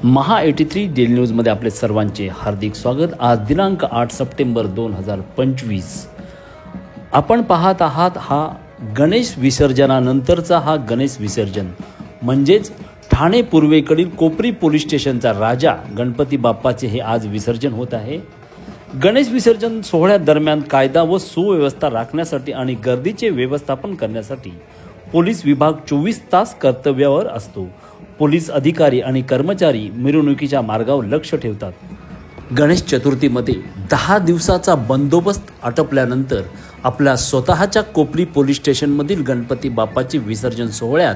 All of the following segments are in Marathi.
महा 83 डेली न्यूजमध्ये आपले सर्वांचे हार्दिक स्वागत। आज दिनांक 8 सप्टेंबर 2025 आपण पाहत आहात हा गणेश विसर्जनानंतरचा हा गणेश विसर्जन म्हणजेच ठाणे पूर्वेकडील कोपरी पोलीस स्टेशनचा राजा गणपती बाप्पाचे हे आज विसर्जन होत आहे। गणेश विसर्जन सोहळ्यादरम्यान कायदा व सुव्यवस्था राखण्यासाठी आणि गर्दीचे व्यवस्थापन करण्यासाठी पोलीस विभाग 24 तास कर्तव्यावर असतो। पोलीस अधिकारी आणि कर्मचारी मिरवणुकीच्या मार्गावर लक्ष ठेवतात। गणेश चतुर्थीमध्ये 10 दिवसाचा बंदोबस्त आटपल्यानंतर आपल्या स्वतःच्या कोपरी पोलीस स्टेशनमधील गणपती बाप्पाचे विसर्जन सोहळ्यात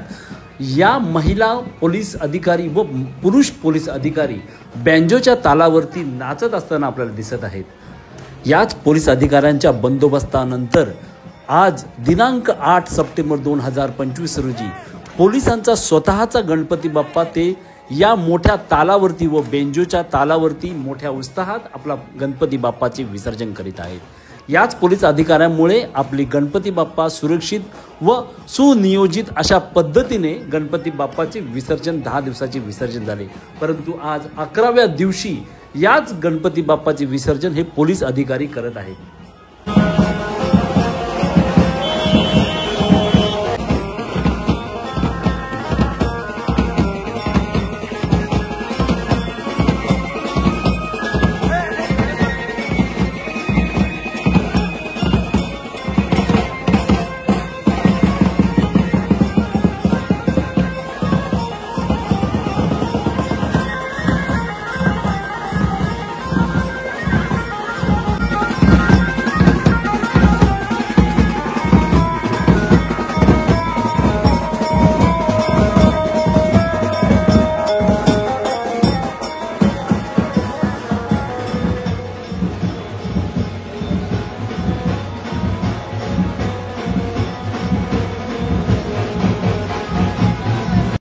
या महिला पोलीस अधिकारी व पुरुष पोलीस अधिकारी बँजोच्या तालावरती नाचत असताना आपल्याला दिसत आहेत। याच पोलीस अधिकाऱ्यांच्या बंदोबस्तानंतर आज दिनांक 8 सप्टेंबर 2025 रोजी पोलिसांचा स्वतःचा गणपती बाप्पा ते या मोठ्या तालावरती व बेंजोच्या तालावरती मोठ्या उत्साहात आपला गणपती बाप्पाचे विसर्जन करीत आहेत। याच पोलीस अधिकाऱ्यांमुळे आपली गणपती बाप्पा सुरक्षित व सुनियोजित अशा पद्धतीने गणपती बाप्पाचे विसर्जन 10 दिवसाचे विसर्जन झाले। परंतु आज 11व्या दिवशी याच गणपती बाप्पाचे विसर्जन हे पोलीस अधिकारी करत आहेत।